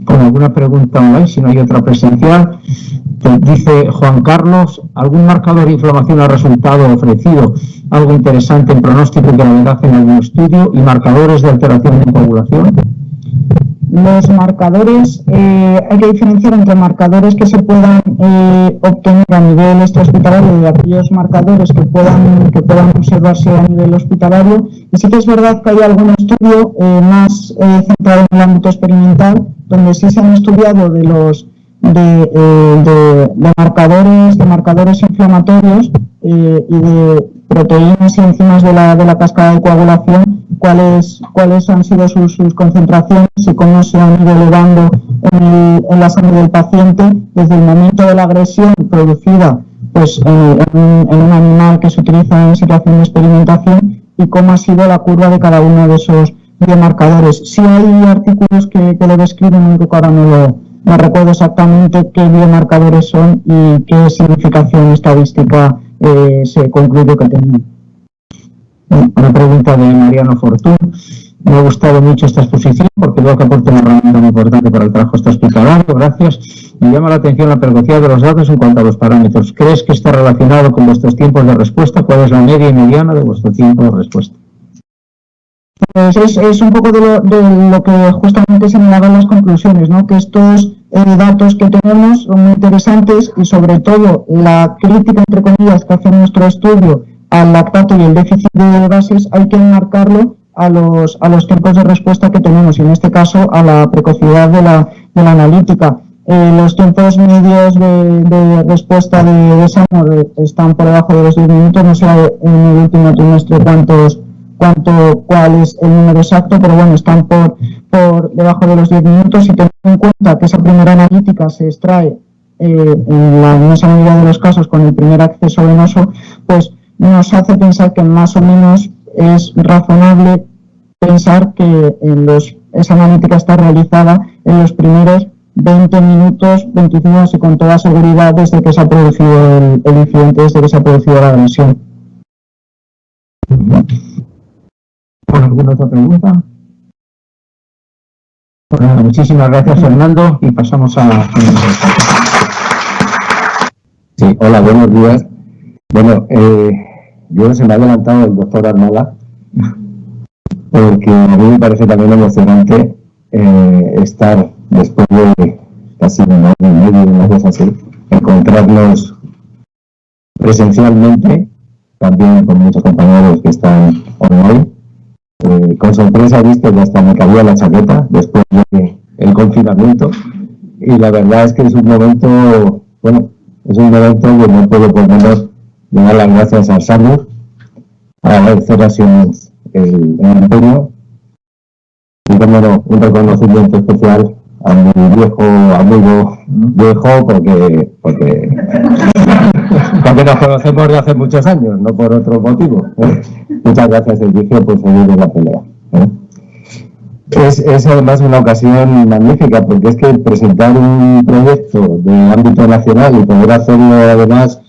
Con alguna pregunta online, si no hay otra presencial. Dice Juan Carlos, ¿algún marcador de inflamación al resultado ofrecido? Algo interesante en pronóstico y gravedad en algún estudio, y marcadores de alteración de coagulación. Los marcadores, hay que diferenciar entre marcadores que se puedan obtener a nivel extrahospitalario y aquellos marcadores que puedan observarse a nivel hospitalario. Y sí que es verdad que hay algún estudio más centrado en el ámbito experimental, donde sí se han estudiado de marcadores inflamatorios y de proteínas y enzimas de la cascada de coagulación, cuáles han sido sus concentraciones y cómo se han ido elevando en la sangre del paciente desde el momento de la agresión producida pues en un animal que se utiliza en situación de experimentación, y cómo ha sido la curva de cada uno de esos biomarcadores. Sí hay artículos que lo describen, aunque ahora no recuerdo exactamente qué biomarcadores son y qué significación estadística se concluyó que tenían. Una pregunta de Mariano Fortún. Me ha gustado mucho esta exposición porque veo que aporta una herramienta muy importante para el trabajo hospitalario. Gracias. Me llama la atención la precocidad de los datos en cuanto a los parámetros. ¿Crees que está relacionado con vuestros tiempos de respuesta? ¿Cuál es la media y mediana de vuestro tiempo de respuesta? Pues es un poco de lo que justamente señalaban las conclusiones, ¿no? Que estos datos que tenemos son muy interesantes, y sobre todo la crítica, entre comillas, que hace nuestro estudio al lactato y el déficit de bases hay que enmarcarlo a los tiempos de respuesta que tenemos, y en este caso a la precocidad de la analítica. Los tiempos medios de respuesta de SAMUR están por debajo de los 10 minutos, no sé en el último trimestre cuál es el número exacto, pero bueno, están por debajo de los 10 minutos, y teniendo en cuenta que esa primera analítica se extrae en la inmensa mayoría de los casos con el primer acceso venoso, pues nos hace pensar que más o menos es razonable pensar que esa analítica está realizada en los primeros 20 minutos, 25, y con toda seguridad desde que se ha producido el incidente, desde que se ha producido la agresión. ¿Alguna otra pregunta? Bueno, muchísimas gracias, Fernando, y pasamos a... Sí, hola, buenos días. Bueno, yo se me ha adelantado el doctor Armala, porque a mí me parece también emocionante estar después de casi un año y medio, una cosa así, encontrarnos presencialmente, también con muchos compañeros que están online. Con sorpresa he visto que hasta me cabía la chaqueta después del confinamiento, y la verdad es que es un momento, bueno, es un momento que no puedo por menos de dar las gracias a SAMUR, agradecer así el empeño, y bueno, un reconocimiento especial a mi viejo amigo, porque nos conocemos de hace muchos años, no por otro motivo. Muchas gracias, Sergio, por seguir en la pelea. Es además una ocasión magnífica, porque es que presentar un proyecto de ámbito nacional y poder hacerlo además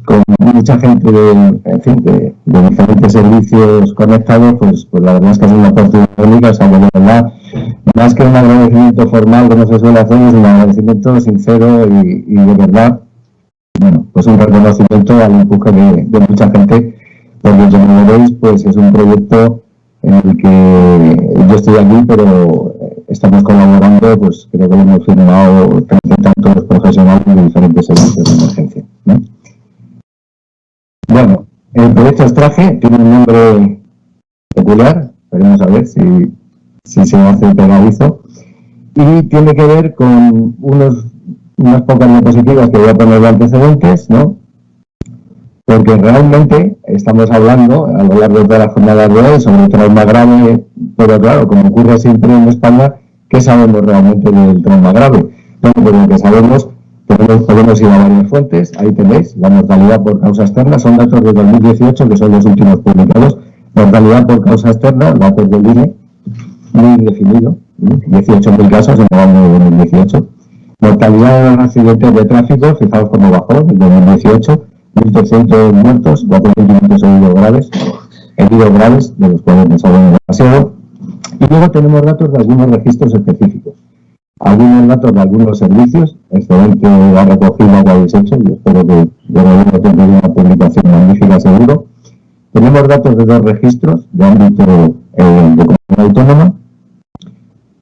con mucha gente de diferentes servicios conectados, pues la verdad es que es una oportunidad única. O sea, que de verdad, más que un agradecimiento formal como se suele hacer, es un agradecimiento sincero y de verdad, bueno, pues un reconocimiento al empuje de mucha gente, porque como veréis, pues es un proyecto en el que yo estoy aquí, pero estamos colaborando, pues creo que lo hemos firmado tanto los profesionales de diferentes servicios de emergencia, ¿no? Bueno, el proyecto Astraje tiene un nombre peculiar, veremos a ver si se hace pegadizo, y tiene que ver con unas pocas diapositivas que voy a poner de antecedentes, ¿no? Porque realmente estamos hablando a lo largo de toda la jornada de hoy sobre trauma grave, pero claro, como ocurre siempre en España, ¿qué sabemos realmente del trauma grave? Bueno, pues lo que sabemos, podemos ir a varias fuentes, ahí tenéis, la mortalidad por causa externa, son datos de 2018, que son los últimos publicados, mortalidad por causa externa, datos del INE, muy indefinido, 18.000 casos en el año 2018. Mortalidad en accidentes de tráfico, fijaos cómo bajó en 2018, 1.300 muertos, 4.500 heridos graves, de los cuales no sabemos demasiado. Y luego tenemos datos de algunos registros específicos, algunos datos de algunos servicios, excelente la recogida que habéis hecho, y espero que de nuevo tendréis una publicación magnífica seguro. Tenemos datos de 2 registros de ámbito de comunidad autónoma,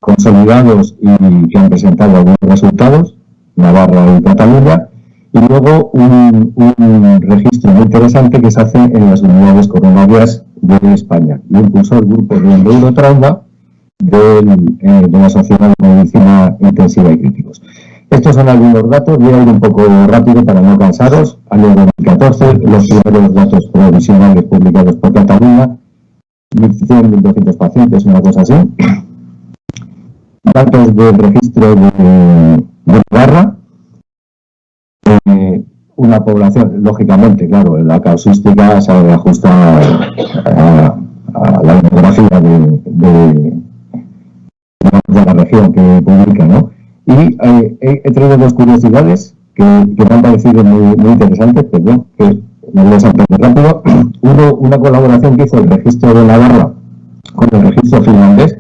consolidados y que han presentado algunos resultados, Navarra y Cataluña, y luego un registro muy interesante que se hace en las unidades coronarias de España. Lo impulsó el grupo de Eurotrauma de la Sociedad de Medicina Intensiva y Críticos. Estos son algunos datos, voy a ir un poco rápido para no cansaros. Año 2014, los primeros datos provisionales publicados por Cataluña, 1.100, 1.200 pacientes, una cosa así. Datos del registro de Navarra, una población, lógicamente, claro, la casuística se ajusta a la demografía de la región que publica, ¿no? Y he traído 2 curiosidades que me han parecido muy interesantes, perdón, que me voy a saltar rápido. Una colaboración que hizo el registro de Navarra con el registro finlandés.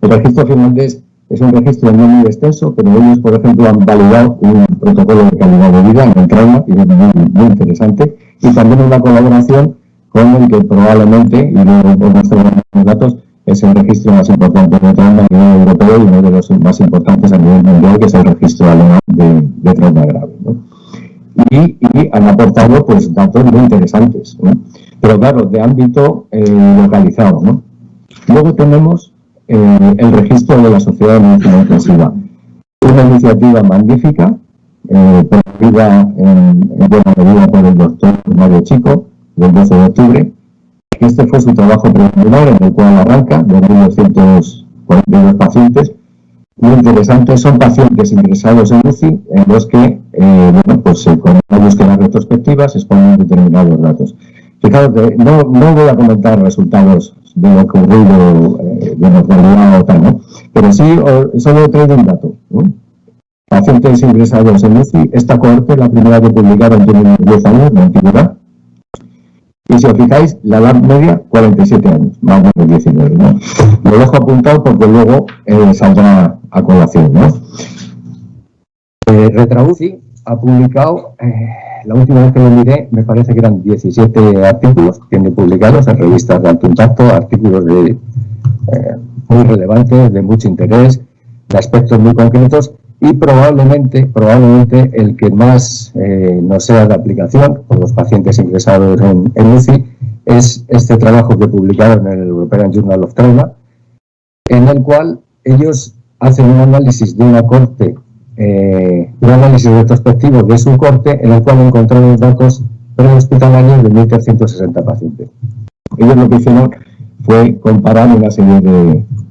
El registro finlandés es un registro no muy extenso, pero ellos, por ejemplo, han validado un protocolo de calidad de vida en el trauma, y es muy interesante. Y también una colaboración con el que probablemente, y luego por nuestros datos, es el registro más importante de trauma a nivel europeo y uno de los más importantes a nivel mundial, que es el registro alemán de trauma grave, ¿no? Y han aportado, pues, datos muy interesantes, ¿no? Pero claro, de ámbito localizado, ¿no? Luego tenemos el registro de la Sociedad de Medicina Intensiva, una iniciativa magnífica, promovida en buena medida por el doctor Mario Chico, del 12 de octubre. Este fue su trabajo preliminar, en el cual arranca de 1.242 pacientes. Muy interesante, son pacientes ingresados en UCI, en los que, bueno, pues con una búsqueda retrospectiva se exponen determinados datos. Fijaros que no voy a comentar resultados de lo que ocurrido de mortalidad o tal, ¿no? Pero sí, solo he traído un dato, ¿no? Pacientes ingresados en UCI, esta cohorte, la primera que publicaron, tiene unos 10 años de antigüedad. Y si os fijáis, la edad media, 47 años, más de 19, ¿no? Lo dejo apuntado porque luego saldrá a colación, ¿no? RetraUCI ha publicado, la última vez que lo miré, me parece que eran 17 artículos, tiene publicados en revistas de alto impacto, artículos muy relevantes, de mucho interés, de aspectos muy concretos, y probablemente el que más nos sea de aplicación por los pacientes ingresados en UCI es este trabajo que publicaron en el European Journal of Trauma, en el cual ellos hacen un análisis de una corte, un análisis retrospectivo de su corte, en el cual encontraron datos prehospitalarios de 1.360 pacientes. Ellos lo que hicieron fue comparar una serie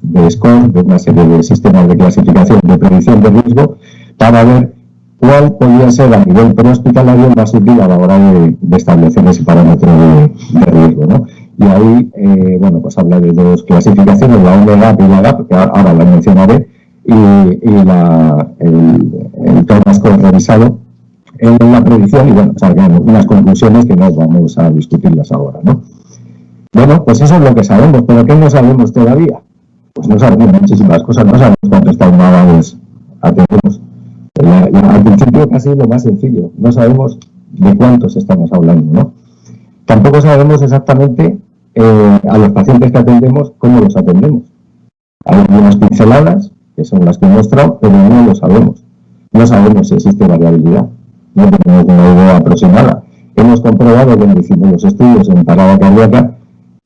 de scores, de una serie de sistemas de clasificación de predicción de riesgo, para ver cuál podía ser a nivel prehospitalario más útil a la hora de establecer ese parámetro de riesgo, ¿no? Y ahí, bueno, pues habla de 2 clasificaciones, la OMEGAP y la GAP, que ahora la mencionaré, y el trauma score revisado, en la predicción y bueno, sacamos unas conclusiones que no vamos a discutirlas ahora, ¿no? Bueno, pues eso es lo que sabemos, pero ¿qué no sabemos todavía? Pues no sabemos muchísimas cosas, no sabemos cuántos traumados atendemos. Al principio casi lo más sencillo, no sabemos de cuántos estamos hablando, ¿no? Tampoco sabemos exactamente a los pacientes que atendemos cómo los atendemos. Hay algunas pinceladas, que son las que he mostrado, pero no lo sabemos. No sabemos si existe variabilidad, no tenemos una idea aproximada. Hemos comprobado cuando hicimos los estudios en parada cardíaca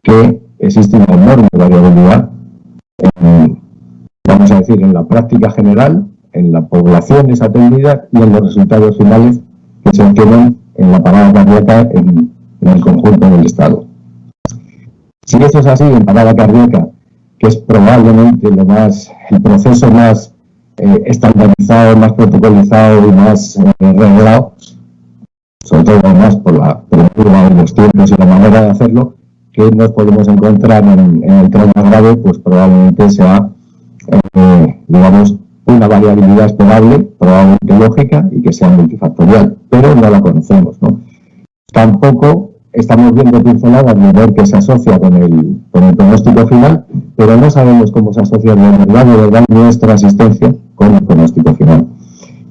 que existe una enorme variabilidad, vamos a decir, en la práctica general, en la población atendida y en los resultados finales que se obtienen en la parada cardíaca en el conjunto del Estado. Si eso es así en parada cardíaca, que es probablemente el proceso más estandarizado, más protocolizado y más reglado, sobre todo además por la premura de los tiempos y la manera de hacerlo, que nos podemos encontrar en el trauma grave, pues probablemente sea, digamos, una variabilidad esperable, probablemente lógica y que sea multifactorial, pero no la conocemos, ¿no? Tampoco estamos viendo pinceladas de ver que se asocia con el pronóstico final, pero no sabemos cómo se asocia de verdad nuestra asistencia con el pronóstico final.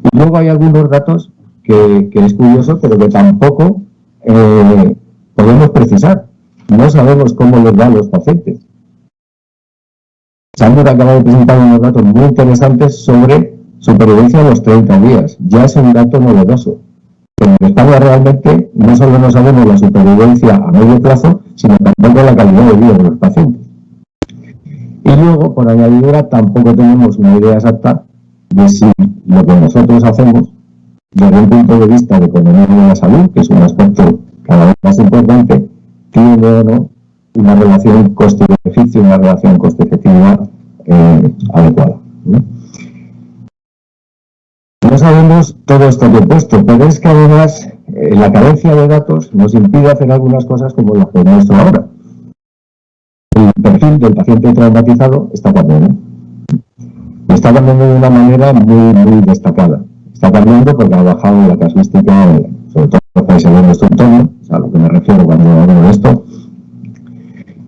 Y luego hay algunos datos que es curioso, pero que tampoco podemos precisar. No sabemos cómo les va a los pacientes. Sandra acaba de presentar unos datos muy interesantes sobre supervivencia a los 30 días. Ya es un dato novedoso. En España realmente no solo no sabemos la supervivencia a medio plazo, sino tampoco la calidad de vida de los pacientes. Y luego, por añadidura, tampoco tenemos una idea exacta de si lo que nosotros hacemos, desde un punto de vista de economía de la salud, que es un aspecto cada vez más importante, tiene o no una relación coste-beneficio, una relación coste-efectividad adecuada. No sabemos todo esto que he puesto, pero es que además la carencia de datos nos impide hacer algunas cosas como las que muestro ahora. El perfil del paciente traumatizado está cambiando. Está cambiando de una manera muy destacada. Está cambiando porque ha bajado la casuística, sobre todo en los países de nuestro entorno, a lo que me refiero cuando hablo de esto.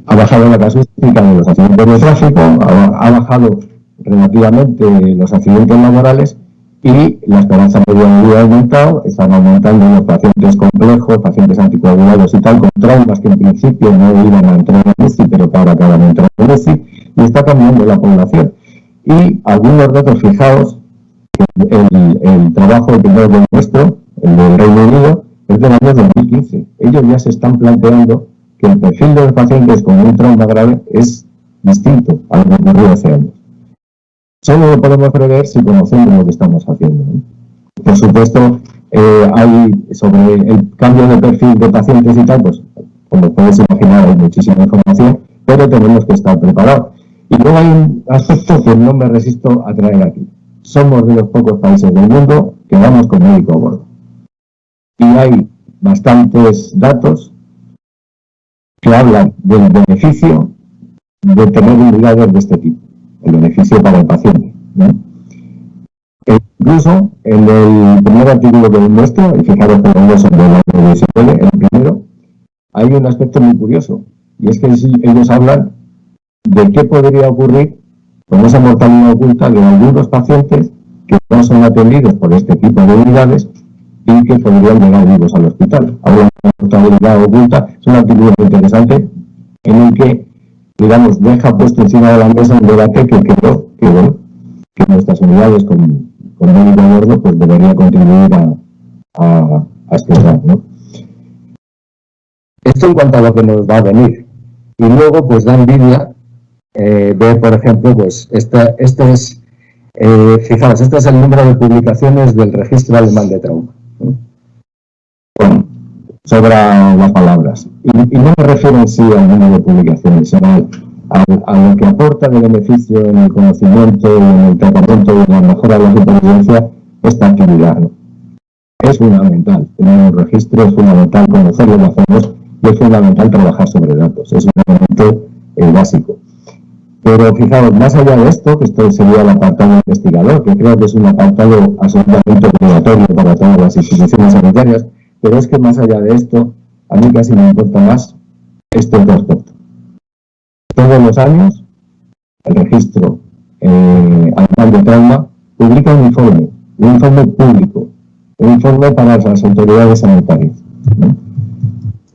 Ha bajado la casuística de los accidentes de tráfico, ha bajado relativamente los accidentes laborales y la esperanza media de vida ha aumentado. Están aumentando los pacientes complejos, pacientes anticoagulados y tal, con traumas que en principio no iban a entrar en UCI, pero que ahora acaban de entrar en UCI, y está cambiando la población. Y algunos datos, fijaos, el trabajo el primero que muestro, el del Reino Unido, es del año 2015. Ellos ya se están planteando que el perfil de los pacientes con un trauma grave es distinto a lo que ocurrió hace años. Solo lo podemos prever si conocemos lo que estamos haciendo, ¿no? Por supuesto, hay sobre el cambio de perfil de pacientes y tal, pues como puedes imaginar hay muchísima información, pero tenemos que estar preparados. Y luego hay un aspecto que no me resisto a traer aquí. Somos de los pocos países del mundo que vamos con médico a bordo. Y hay bastantes datos que hablan del beneficio de tener unidades de este tipo, el beneficio para el paciente, ¿no? Incluso en el primer artículo que les muestro, y fijaros que no son del año 19, el primero, hay un aspecto muy curioso, y es que ellos hablan de qué podría ocurrir con esa mortalidad oculta de algunos pacientes que no son atendidos por este tipo de unidades y que podrían llegar vivos al hospital. Hablan de mortalidad oculta, es un artículo muy interesante en el que, digamos, deja puesto encima de la mesa un debate que creo que nuestras unidades con médico a bordo pues debería contribuir a explorar, ¿no? Esto en cuanto a lo que nos va a venir. Y luego, pues da envidia ver, por ejemplo, pues fijaos, este es el número de publicaciones del registro alemán de trauma, ¿no? Bueno, sobra las palabras. Y no me refiero en sí al número de publicaciones, sino a lo que aporta de beneficio en el conocimiento, en el tratamiento y en la mejora de la supervivencia esta actividad, ¿no? Es fundamental tener un registro, es fundamental conocer lo que hacemos y es fundamental trabajar sobre datos. Es un elemento básico. Pero fijaos, más allá de esto, que esto sería el apartado investigador, que creo que es un apartado absolutamente obligatorio para todas las instituciones sanitarias, pero es que más allá de esto, a mí casi me importa más este otro aspecto. Todos los años, el registro anual de trauma publica un informe público, un informe para las autoridades sanitarias, ¿no?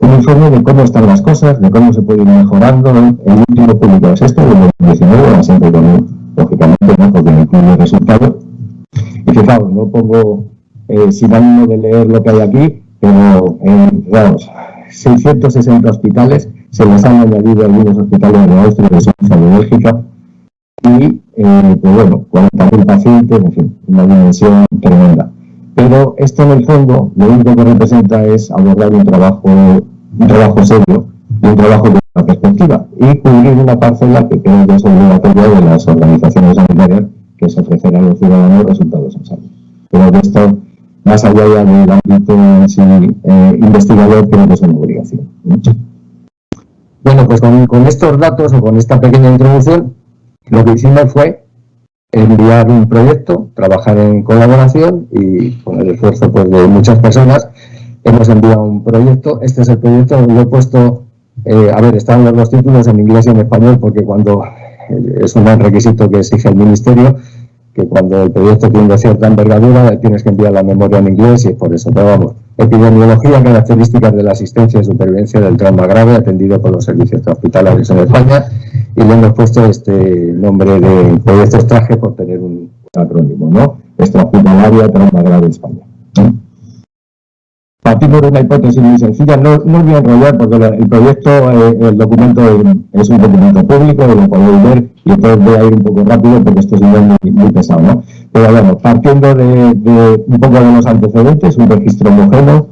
Un informe de cómo están las cosas, de cómo se puede ir mejorando. El último publicado es este, de 2019, siempre con, lógicamente, ¿no?, porque me incluye el resultado. Y fijaos, no pongo sin ánimo de leer lo que hay aquí, pero, fijaos, 660 hospitales, se les han añadido algunos hospitales de Austria, de Suiza, de Bélgica, y, pues bueno, 40.000 pacientes, en fin, una dimensión tremenda. Pero esto, en el fondo, lo único que representa es abordar un trabajo serio y un trabajo con una perspectiva y cubrir una parcela que creo que es obligatoria de las organizaciones sanitarias, que es ofrecer a los ciudadanos resultados en salud. Pero de esto, más allá ya del ámbito en sí, investigador, creo que es una obligación. Bueno, pues con estos datos o con esta pequeña introducción, lo que hicimos fue enviar un proyecto, trabajar en colaboración y con el esfuerzo, pues, de muchas personas hemos enviado un proyecto. Este es el proyecto, lo he puesto, a ver, están los dos títulos en inglés y en español, porque cuando es un requisito que exige el Ministerio, que cuando el proyecto tiene cierta envergadura tienes que enviar la memoria en inglés, y es por eso. Pero vamos, epidemiología, características de la asistencia y supervivencia del trauma grave atendido por los servicios hospitalarios en España, y le hemos puesto este nombre de proyecto extraje por tener un acrónimo, ¿no? Extrahospitalaria Trauma Grave España. Partimos de una hipótesis muy sencilla, no os voy a enrollar porque el proyecto, el documento es un documento público, lo podéis ver, y entonces voy a ir un poco rápido porque esto es muy pesado, ¿no? Pero bueno, partiendo de un poco de los antecedentes, un registro homogéneo,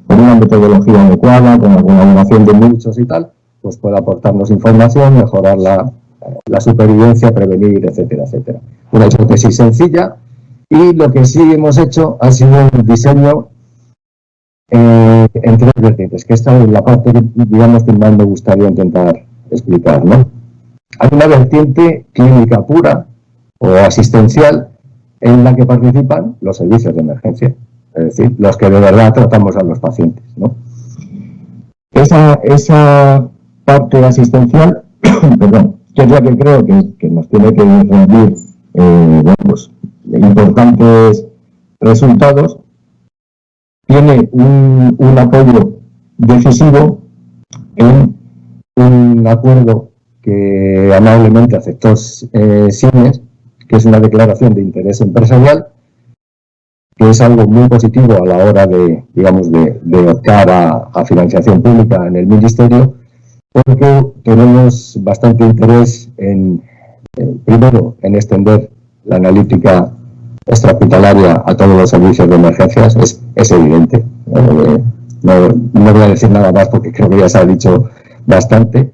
con una metodología adecuada, con la colaboración de muchos y tal, pues puede aportarnos información, mejorar la supervivencia, prevenir, etcétera, etcétera. Una hipótesis sencilla, y lo que sí hemos hecho ha sido un diseño en tres vertientes, que esta es la parte, digamos, que más me gustaría intentar explicar, ¿no? Hay una vertiente clínica pura o asistencial en la que participan los servicios de emergencia, es decir, los que de verdad tratamos a los pacientes, ¿no? Esa parte asistencial, perdón, que es la que creo que nos tiene que rendir pues, importantes resultados, tiene un apoyo decisivo en un acuerdo que amablemente aceptó Siemens, que es una declaración de interés empresarial, que es algo muy positivo a la hora de, digamos, de optar a financiación pública en el Ministerio, porque tenemos bastante interés primero, en extender la analítica extrahospitalaria a todos los servicios de emergencias. Es evidente. No voy a decir nada más porque creo que ya se ha dicho bastante,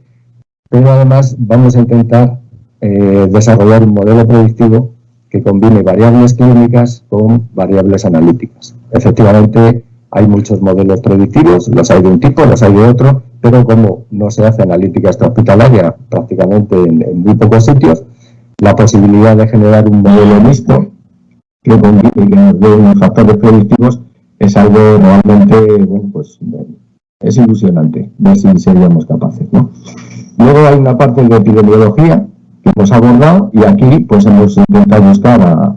pero además vamos a intentar desarrollar un modelo predictivo que combine variables clínicas con variables analíticas. Efectivamente, hay muchos modelos predictivos, los hay de un tipo, los hay de otro, pero como no se hace analítica extrahospitalaria prácticamente en muy pocos sitios, la posibilidad de generar un modelo mixto que combine y que nos dé unos factores predictivos es algo realmente, bueno, pues es ilusionante ver si seríamos capaces, ¿no? Luego hay una parte de epidemiología que hemos abordado, y aquí pues hemos intentado buscar a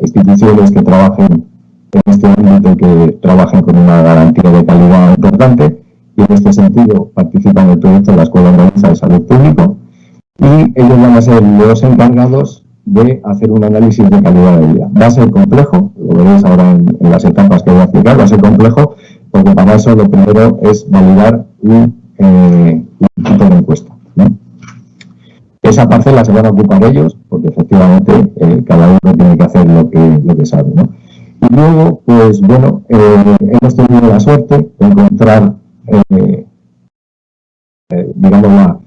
instituciones que trabajen en este ámbito, que trabajen con una garantía de calidad importante, y en este sentido participan en el proyecto de la Escuela Andaluza de Salud Pública, y ellos van a ser los encargados de hacer un análisis de calidad de vida. Va a ser complejo, lo veréis ahora en las etapas que voy a explicar, va a ser complejo, porque para eso lo primero es validar un tipo de encuesta, ¿no? Esa parcela se van a ocupar ellos, porque efectivamente cada uno tiene que hacer lo que sabe, ¿no? Y luego, pues bueno, hemos tenido la suerte de encontrar, digamos,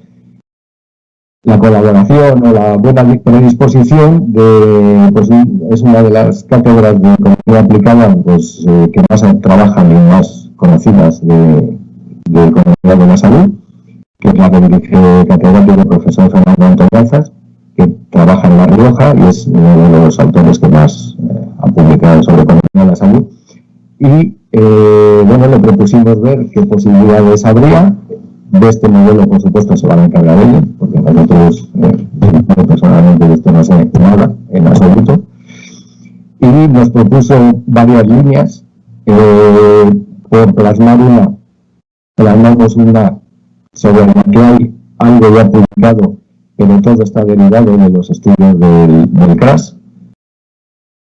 la colaboración o la buena predisposición de, pues es una de las cátedras de economía aplicada, pues, que más trabajan y más conocidas de economía de la salud, que es la que dirige catedrático el profesor Fernando Antoñazas, que trabaja en La Rioja y es uno de los autores que más ha publicado sobre economía de la salud. Y bueno, le propusimos ver qué posibilidades habría. De este modelo, por supuesto, se van a encargar ellos, porque nosotros personalmente de esto no sé nada en absoluto. Y nos propuso varias líneas. Por plasmar una, plasmamos una sobre la que hay algo ya publicado, pero todo está derivado de los estudios del CRAS.